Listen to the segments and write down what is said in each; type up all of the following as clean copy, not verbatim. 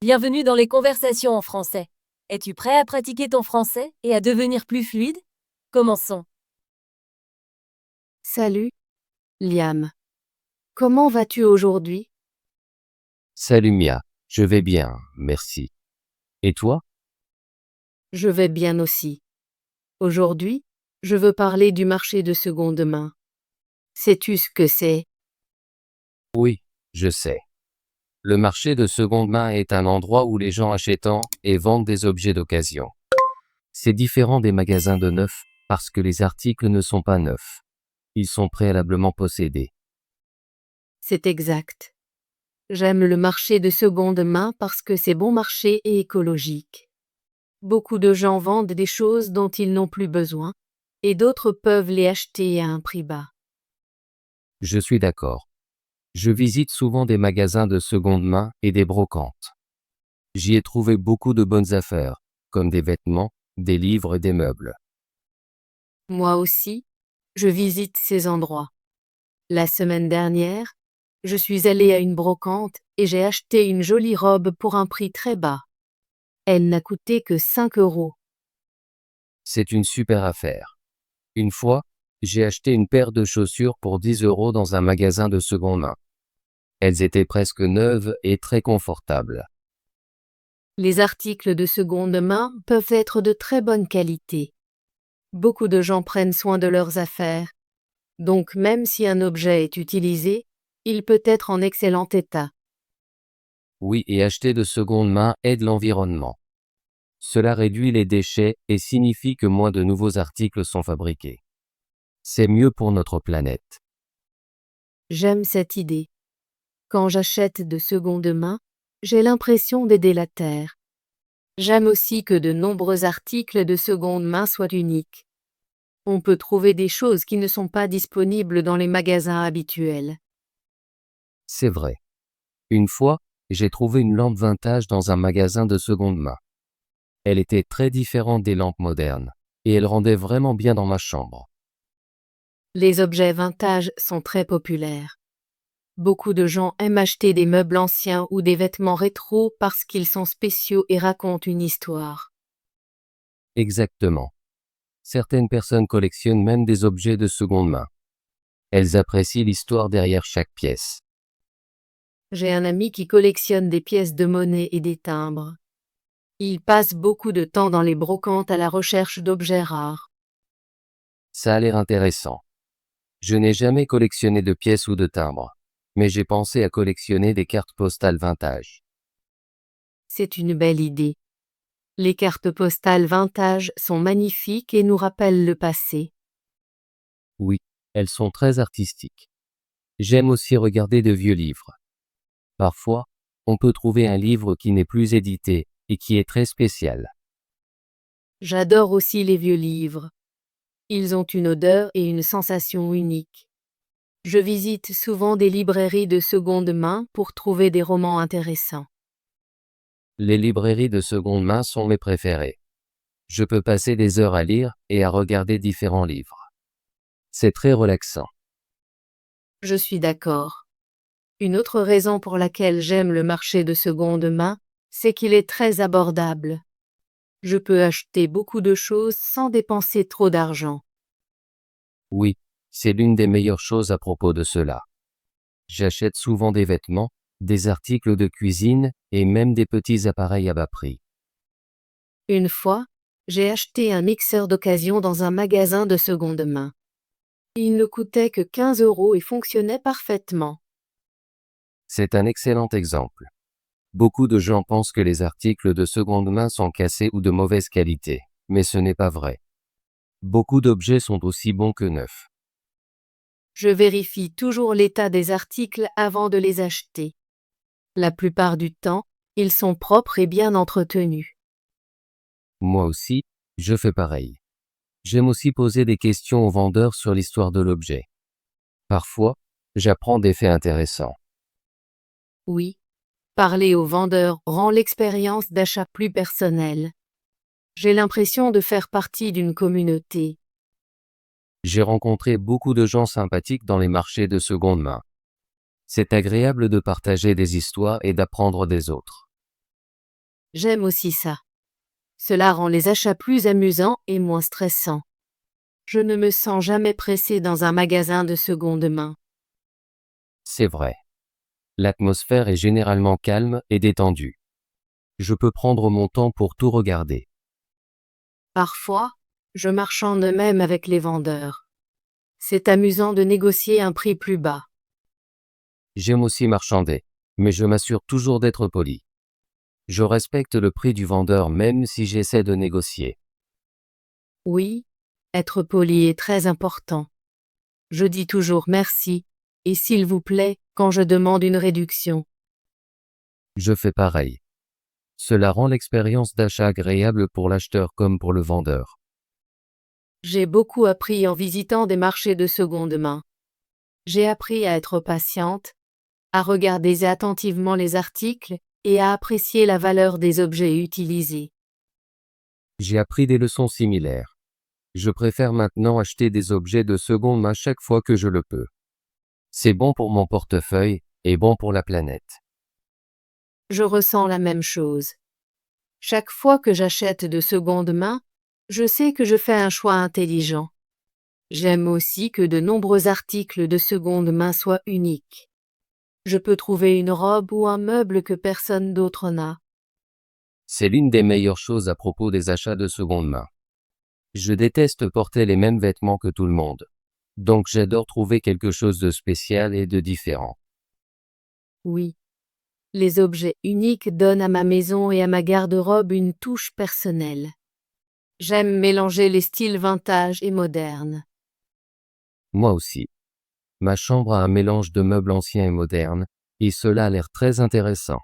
Bienvenue dans les conversations en français. Es-tu prêt à pratiquer ton français et à devenir plus fluide? Commençons. Salut, Liam. Comment vas-tu aujourd'hui? Salut Mia, je vais bien, merci. Et toi? Je vais bien aussi. Aujourd'hui, je veux parler du marché de seconde main. Sais-tu ce que c'est? Oui, je sais. Le marché de seconde main est un endroit où les gens achètent et vendent des objets d'occasion. C'est différent des magasins de neuf, parce que les articles ne sont pas neufs. Ils sont préalablement possédés. C'est exact. J'aime le marché de seconde main parce que c'est bon marché et écologique. Beaucoup de gens vendent des choses dont ils n'ont plus besoin, et d'autres peuvent les acheter à un prix bas. Je suis d'accord. Je visite souvent des magasins de seconde main et des brocantes. J'y ai trouvé beaucoup de bonnes affaires, comme des vêtements, des livres et des meubles. Moi aussi, je visite ces endroits. La semaine dernière, je suis allée à une brocante et j'ai acheté une jolie robe pour un prix très bas. Elle n'a coûté que 5 euros. C'est une super affaire. Une fois, j'ai acheté une paire de chaussures pour 10 euros dans un magasin de seconde main. Elles étaient presque neuves et très confortables. Les articles de seconde main peuvent être de très bonne qualité. Beaucoup de gens prennent soin de leurs affaires, donc même si un objet est utilisé, il peut être en excellent état. Oui, et acheter de seconde main aide l'environnement. Cela réduit les déchets et signifie que moins de nouveaux articles sont fabriqués. C'est mieux pour notre planète. J'aime cette idée. Quand j'achète de seconde main, j'ai l'impression d'aider la Terre. J'aime aussi que de nombreux articles de seconde main soient uniques. On peut trouver des choses qui ne sont pas disponibles dans les magasins habituels. C'est vrai. Une fois, j'ai trouvé une lampe vintage dans un magasin de seconde main. Elle était très différente des lampes modernes, et elle rendait vraiment bien dans ma chambre. Les objets vintage sont très populaires. Beaucoup de gens aiment acheter des meubles anciens ou des vêtements rétro parce qu'ils sont spéciaux et racontent une histoire. Exactement. Certaines personnes collectionnent même des objets de seconde main. Elles apprécient l'histoire derrière chaque pièce. J'ai un ami qui collectionne des pièces de monnaie et des timbres. Il passe beaucoup de temps dans les brocantes à la recherche d'objets rares. Ça a l'air intéressant. Je n'ai jamais collectionné de pièces ou de timbres, mais j'ai pensé à collectionner des cartes postales vintage. C'est une belle idée. Les cartes postales vintage sont magnifiques et nous rappellent le passé. Oui, elles sont très artistiques. J'aime aussi regarder de vieux livres. Parfois, on peut trouver un livre qui n'est plus édité et qui est très spécial. J'adore aussi les vieux livres. Ils ont une odeur et une sensation uniques. Je visite souvent des librairies de seconde main pour trouver des romans intéressants. Les librairies de seconde main sont mes préférées. Je peux passer des heures à lire et à regarder différents livres. C'est très relaxant. Je suis d'accord. Une autre raison pour laquelle j'aime le marché de seconde main, c'est qu'il est très abordable. Je peux acheter beaucoup de choses sans dépenser trop d'argent. Oui, c'est l'une des meilleures choses à propos de cela. J'achète souvent des vêtements, des articles de cuisine et même des petits appareils à bas prix. Une fois, j'ai acheté un mixeur d'occasion dans un magasin de seconde main. Il ne coûtait que 15 euros et fonctionnait parfaitement. C'est un excellent exemple. Beaucoup de gens pensent que les articles de seconde main sont cassés ou de mauvaise qualité, mais ce n'est pas vrai. Beaucoup d'objets sont aussi bons que neufs. Je vérifie toujours l'état des articles avant de les acheter. La plupart du temps, ils sont propres et bien entretenus. Moi aussi, je fais pareil. J'aime aussi poser des questions aux vendeurs sur l'histoire de l'objet. Parfois, j'apprends des faits intéressants. Oui, parler aux vendeurs rend l'expérience d'achat plus personnelle. J'ai l'impression de faire partie d'une communauté. J'ai rencontré beaucoup de gens sympathiques dans les marchés de seconde main. C'est agréable de partager des histoires et d'apprendre des autres. J'aime aussi ça. Cela rend les achats plus amusants et moins stressants. Je ne me sens jamais pressé dans un magasin de seconde main. C'est vrai. L'atmosphère est généralement calme et détendue. Je peux prendre mon temps pour tout regarder. Parfois, je marchande même avec les vendeurs. C'est amusant de négocier un prix plus bas. J'aime aussi marchander, mais je m'assure toujours d'être poli. Je respecte le prix du vendeur même si j'essaie de négocier. Oui, être poli est très important. Je dis toujours merci et s'il vous plaît quand je demande une réduction. Je fais pareil. Cela rend l'expérience d'achat agréable pour l'acheteur comme pour le vendeur. J'ai beaucoup appris en visitant des marchés de seconde main. J'ai appris à être patiente, à regarder attentivement les articles et à apprécier la valeur des objets utilisés. J'ai appris des leçons similaires. Je préfère maintenant acheter des objets de seconde main chaque fois que je le peux. C'est bon pour mon portefeuille et bon pour la planète. Je ressens la même chose. Chaque fois que j'achète de seconde main, je sais que je fais un choix intelligent. J'aime aussi que de nombreux articles de seconde main soient uniques. Je peux trouver une robe ou un meuble que personne d'autre n'a. C'est l'une des meilleures choses à propos des achats de seconde main. Je déteste porter les mêmes vêtements que tout le monde. Donc j'adore trouver quelque chose de spécial et de différent. Oui. Les objets uniques donnent à ma maison et à ma garde-robe une touche personnelle. J'aime mélanger les styles vintage et modernes. Moi aussi. Ma chambre a un mélange de meubles anciens et modernes, et cela a l'air très intéressant.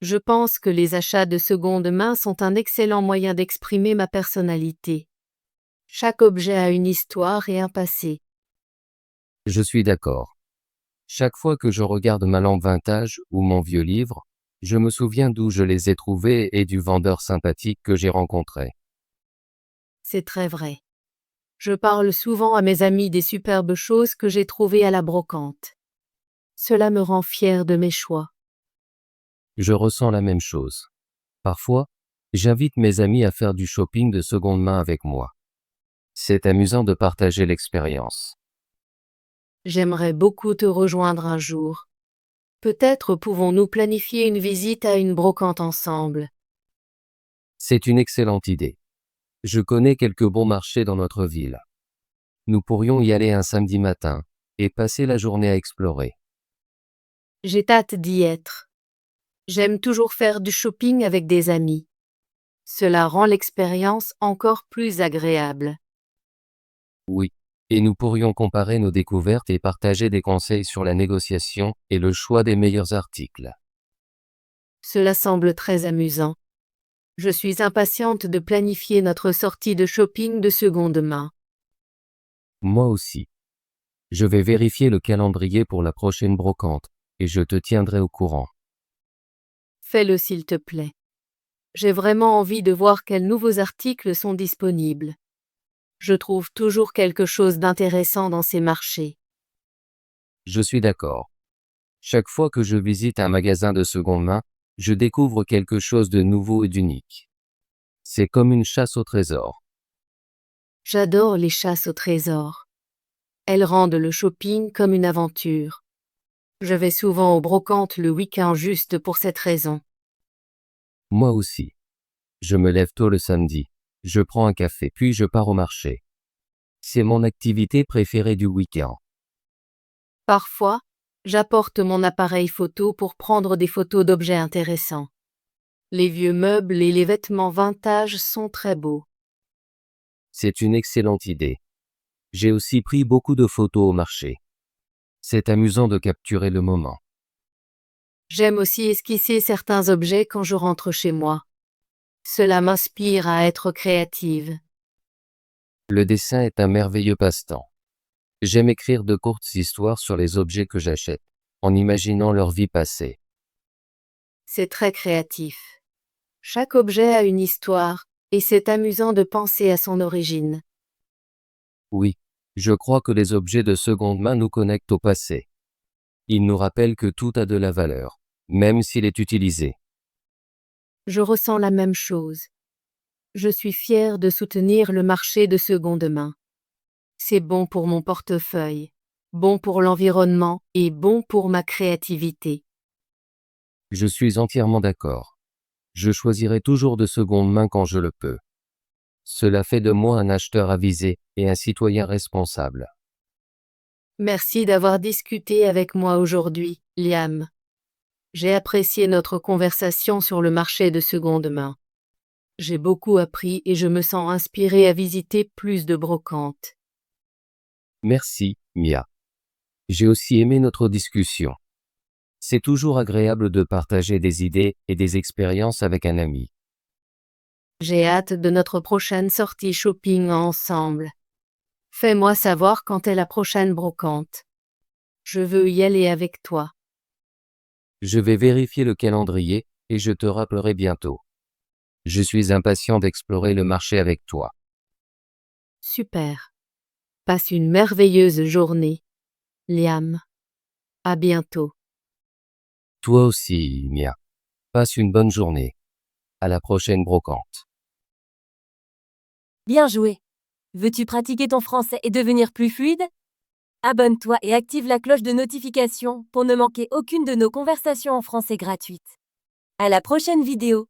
Je pense que les achats de seconde main sont un excellent moyen d'exprimer ma personnalité. Chaque objet a une histoire et un passé. Je suis d'accord. Chaque fois que je regarde ma lampe vintage ou mon vieux livre, je me souviens d'où je les ai trouvés et du vendeur sympathique que j'ai rencontré. C'est très vrai. Je parle souvent à mes amis des superbes choses que j'ai trouvées à la brocante. Cela me rend fier de mes choix. Je ressens la même chose. Parfois, j'invite mes amis à faire du shopping de seconde main avec moi. C'est amusant de partager l'expérience. J'aimerais beaucoup te rejoindre un jour. Peut-être pouvons-nous planifier une visite à une brocante ensemble. C'est une excellente idée. Je connais quelques bons marchés dans notre ville. Nous pourrions y aller un samedi matin et passer la journée à explorer. J'ai hâte d'y être. J'aime toujours faire du shopping avec des amis. Cela rend l'expérience encore plus agréable. Oui. Et nous pourrions comparer nos découvertes et partager des conseils sur la négociation et le choix des meilleurs articles. Cela semble très amusant. Je suis impatiente de planifier notre sortie de shopping de seconde main. Moi aussi. Je vais vérifier le calendrier pour la prochaine brocante et je te tiendrai au courant. Fais-le s'il te plaît. J'ai vraiment envie de voir quels nouveaux articles sont disponibles. Je trouve toujours quelque chose d'intéressant dans ces marchés. Je suis d'accord. Chaque fois que je visite un magasin de seconde main, je découvre quelque chose de nouveau et d'unique. C'est comme une chasse au trésor. J'adore les chasses au trésor. Elles rendent le shopping comme une aventure. Je vais souvent aux brocantes le week-end juste pour cette raison. Moi aussi. Je me lève tôt le samedi. Je prends un café puis je pars au marché. C'est mon activité préférée du week-end. Parfois, j'apporte mon appareil photo pour prendre des photos d'objets intéressants. Les vieux meubles et les vêtements vintage sont très beaux. C'est une excellente idée. J'ai aussi pris beaucoup de photos au marché. C'est amusant de capturer le moment. J'aime aussi esquisser certains objets quand je rentre chez moi. Cela m'inspire à être créative. Le dessin est un merveilleux passe-temps. J'aime écrire de courtes histoires sur les objets que j'achète, en imaginant leur vie passée. C'est très créatif. Chaque objet a une histoire, et c'est amusant de penser à son origine. Oui, je crois que les objets de seconde main nous connectent au passé. Ils nous rappellent que tout a de la valeur, même s'il est utilisé. Je ressens la même chose. Je suis fière de soutenir le marché de seconde main. C'est bon pour mon portefeuille, bon pour l'environnement et bon pour ma créativité. Je suis entièrement d'accord. Je choisirai toujours de seconde main quand je le peux. Cela fait de moi un acheteur avisé et un citoyen responsable. Merci d'avoir discuté avec moi aujourd'hui, Liam. J'ai apprécié notre conversation sur le marché de seconde main. J'ai beaucoup appris et je me sens inspirée à visiter plus de brocantes. Merci, Mia. J'ai aussi aimé notre discussion. C'est toujours agréable de partager des idées et des expériences avec un ami. J'ai hâte de notre prochaine sortie shopping ensemble. Fais-moi savoir quand est la prochaine brocante. Je veux y aller avec toi. Je vais vérifier le calendrier et je te rappellerai bientôt. Je suis impatient d'explorer le marché avec toi. Super. Passe une merveilleuse journée, Liam. À bientôt. Toi aussi, Mia. Passe une bonne journée. À la prochaine brocante. Bien joué. Veux-tu pratiquer ton français et devenir plus fluide? Abonne-toi et active la cloche de notification pour ne manquer aucune de nos conversations en français gratuites. À la prochaine vidéo.